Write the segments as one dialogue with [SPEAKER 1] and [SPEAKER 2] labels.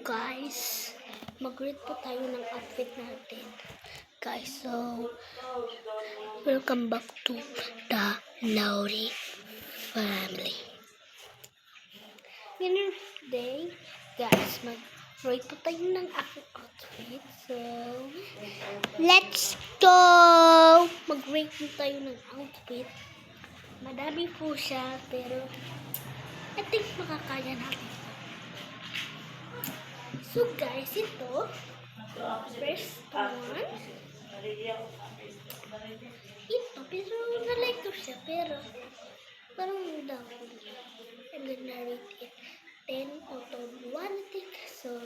[SPEAKER 1] Guys, mag-rate po tayo ng outfit natin. Guys, so, welcome back to the Lauri family. Today, guys, mag-rate po tayo ng aking outfit. So, let's go! Mag-rate po tayo ng outfit. Madami po siya, pero I think makakaya natin. So guys, ito, first one, ito, pero na-like ko siya, pero parang doubtful. I'm gonna rate it 10 out of 1, I think. So,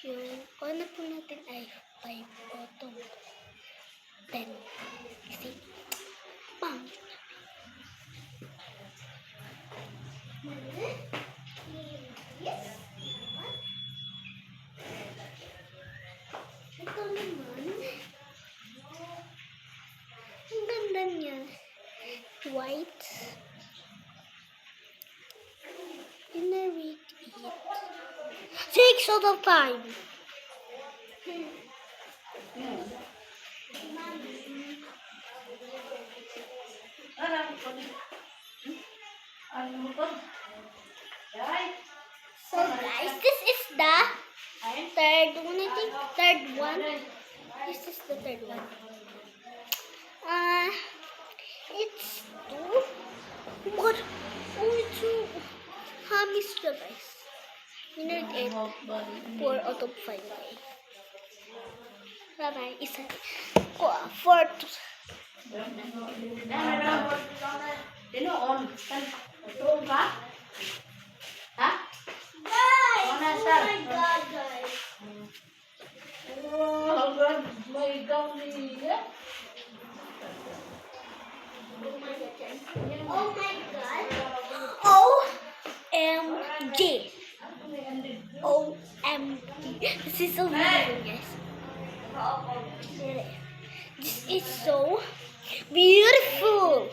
[SPEAKER 1] yung corner po natin ay 5 out of 10. Kasi, bang! Yes. Ito naman, ang ganda niya. White. Generate it. 6 out of 5. So guys, this is the third one, I think. Third one. This is the third one. It's 2. What? Oh, it's 2. Hamis siya, guys. Minute 8. 4 out of 5. Bye-bye. Isa. 4 to...
[SPEAKER 2] Tinoon. Tinoon ka? Ha?
[SPEAKER 1] Guys!
[SPEAKER 2] Oh
[SPEAKER 1] my God, guys.
[SPEAKER 2] Oh, God. May ikaw niya.
[SPEAKER 1] Oh my God. OMG. OMG. This is so beautiful, guys. This is so beautiful.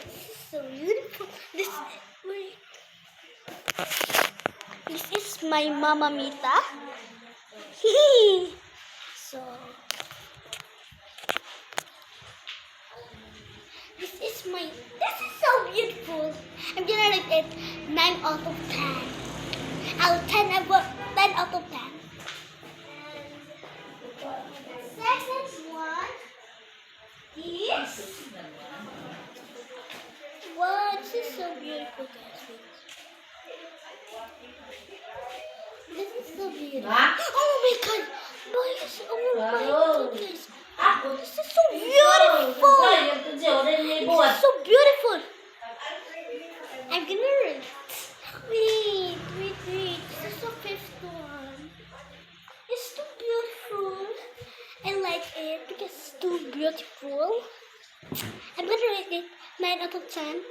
[SPEAKER 1] This is so beautiful. This is my Mama Mita. So, this is so beautiful. I'm gonna rate it 9 out of 10. 10 out of 10. Second one is, wow, this is so beautiful, guys. This is so beautiful. Oh my God, boys! Oh my God, guys! This is so beautiful. This is so beautiful. I'm gonna rate. Wait. This is the fifth one. It's too beautiful. I like it because it's too beautiful. I'm gonna rate it 9 out of 10.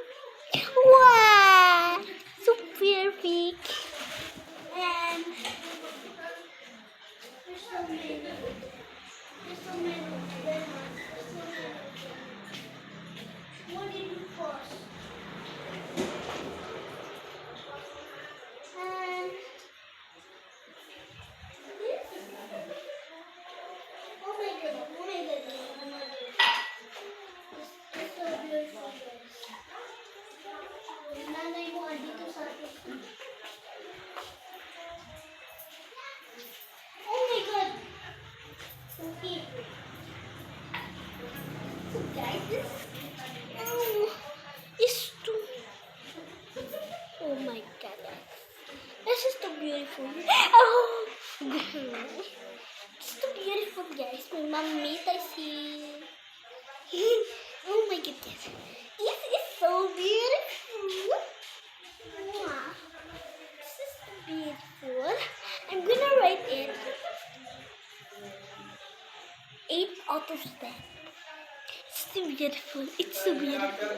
[SPEAKER 1] Wow! So perfect. And there's so many. What did you post? And this. Oh my God. This is so beautiful, guys. Nanay mo dito sa akin. Oh my God. Okay. So guys, this is too. Oh my God. This is too beautiful. Oh. It's too beautiful, guys. My Mama Mita is here. Oh my goodness. This is so beautiful. Wow. This is so beautiful. I'm gonna rate it 8 out of 10. It's so beautiful. It's so beautiful.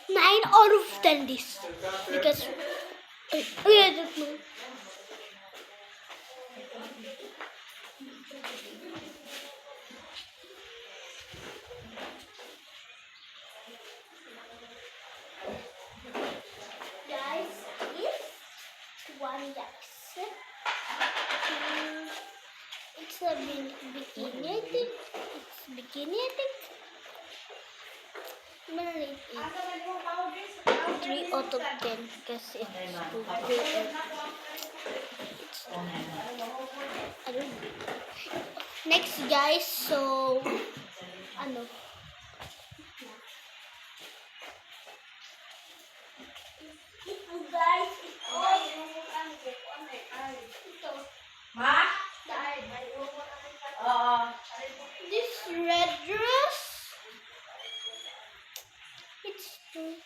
[SPEAKER 1] 9 out of 10 this. Because I don't know. Guys, one, guys. It's a bikini, I think. It's bikini, I think. I'm gonna rate it 3 out of 10 because it's too good. I don't know. Next, guys, so ano? Ito, guys, ito.
[SPEAKER 2] Ma? Oo.
[SPEAKER 1] This red dress, it's too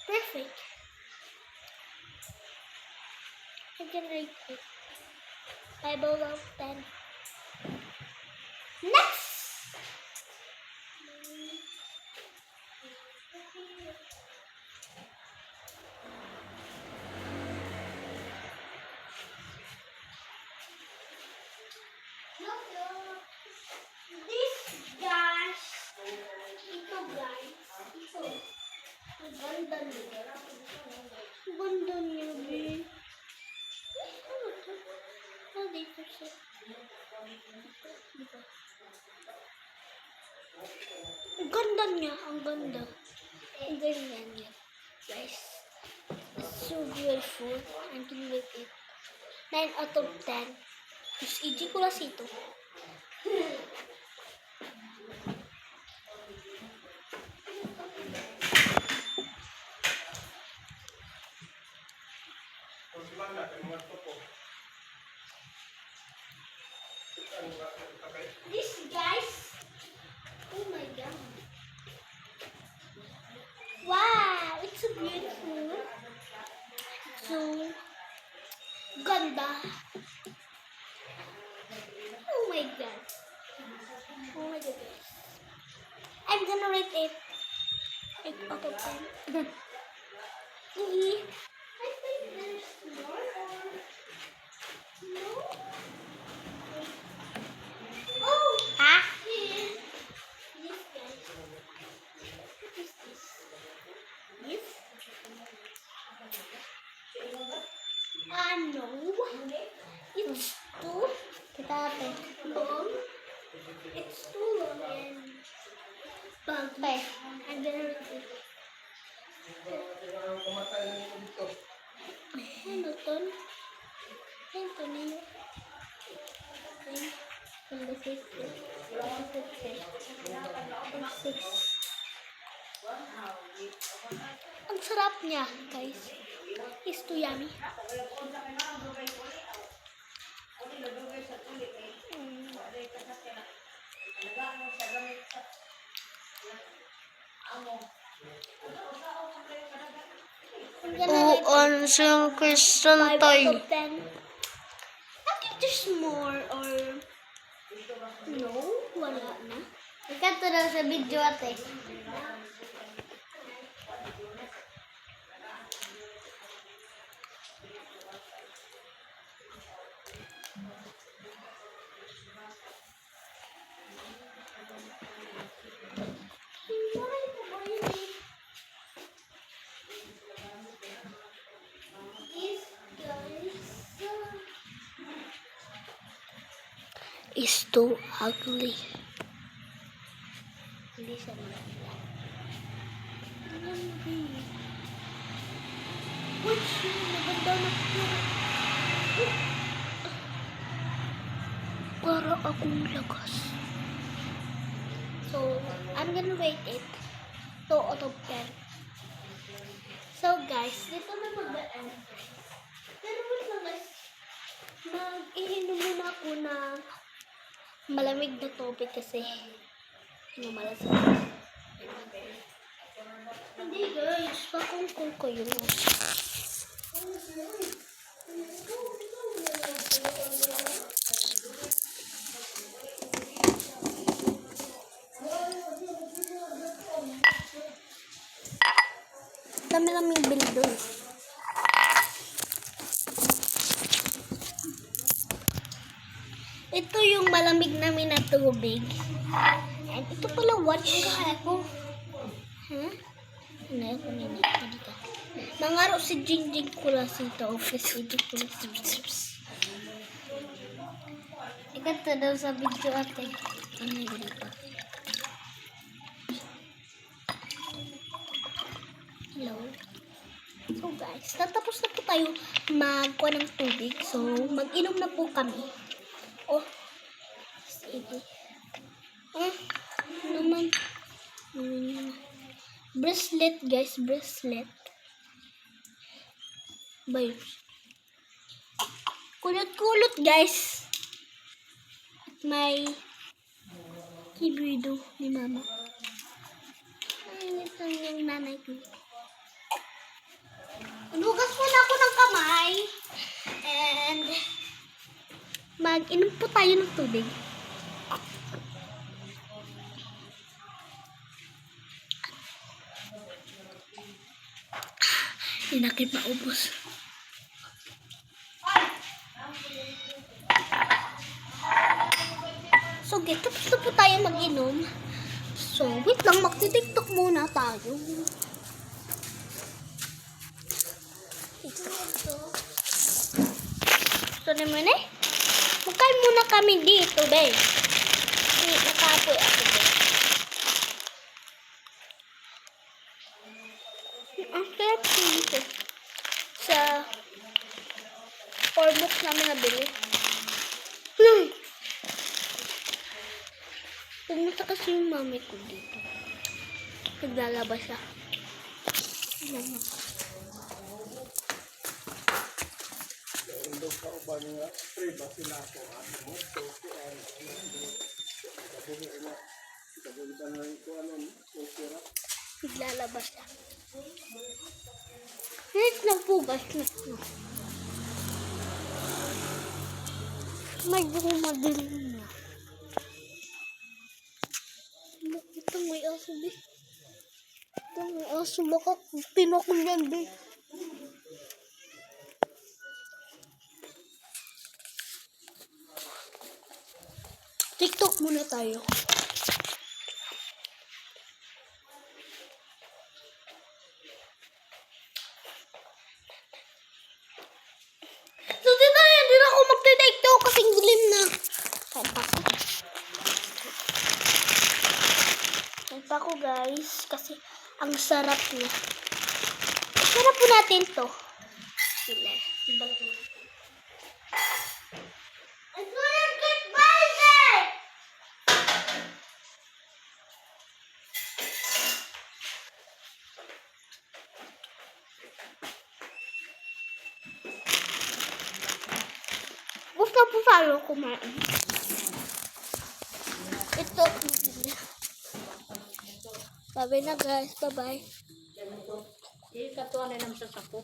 [SPEAKER 1] perfect. I can rate it 5 out of 10. Next! This guys, ito guys, ito. Ang ganda niya. Ang ganda niya, babe. Ano to? Ah, dito siya. Diba? Ang ganda niya, ang ganda. Ang ganda niya. Guys, it's so beautiful. I can make it 9 out of 10. Mas easy ko lang ito. This guys, oh my god. Wow, it's so beautiful. So ganda. Oh my god. Oh my god. I'm gonna rate it 8 out of 10. I think there's more or no? Oh! Ha? This guys. What is this? This? No. It's too long. It's too long and baggy. I'm gonna rate it. Ano to? Ito niyo. Ang sarap niya, guys. It's too yummy. I'm gonna rate it
[SPEAKER 3] Siyang Christian
[SPEAKER 1] 5
[SPEAKER 3] tayo.
[SPEAKER 1] out of 10. I think there's more or no, wala na.
[SPEAKER 3] Ikato daw sa video ate.
[SPEAKER 1] These guys
[SPEAKER 3] Is too ugly.
[SPEAKER 1] hindi siya maganda. Wait, maganda na po.
[SPEAKER 3] Para akong lagas.
[SPEAKER 1] So, I'm gonna rate it 2 out of 10. So, guys, dito na mag-end. Pero wait lang, guys. Mag-iinom muna ako ng malamig na tubig kasi malasap. Hindi, guys. Pakungkong ko yun.
[SPEAKER 3] Dami namin bili doon.
[SPEAKER 1] Ito yung malamig namin na tubig. And ito pala watch ko. Ha? Ano yun? Dito.
[SPEAKER 3] Nangaro si Jingjing Kulasi sa office. Ikat na daw sa video ate. Ano yung dito? Hello? So guys, natapos na po tayo magkuha ng tubig. So, mag-inom na po kami. Oh, sige. Naman. Bracelet guys, bracelet. Bayo. Kulot-kulot guys. At may kibrido ni mama. Ay, ito yung nanay ko. Nugas muna ako ng kamay. And mag-inom po tayo ng tubig. Hinakit maubos. So, tapos na po tayo mag-inom. So, wait lang, magti-tiktok muna tayo. So, naman eh. Magkain muna kami dito, babe. Nakapoy ako, babe. Ang sarap dito. Sa Starbucks namin nabili. Pumunta kasi yung mami ko dito. Naglalaba siya. Yan. Naglalaba siya. Net na pugas na. Medyo madilim na. Ito may aso, be. Ito may aso. Baka pinakul yan, be. TikTok muna tayo. So, hindi na ako magti-TikTok kasi gulim na. Kain pa ako. Kain pa ako, guys. Kasi ang sarap niya. Sarap po natin to. Sila. Ibang ko. Gusto po tayo kumain. Ito. Bye-bye na guys. Bye-bye.
[SPEAKER 2] Ikatuan na naman sa sapo.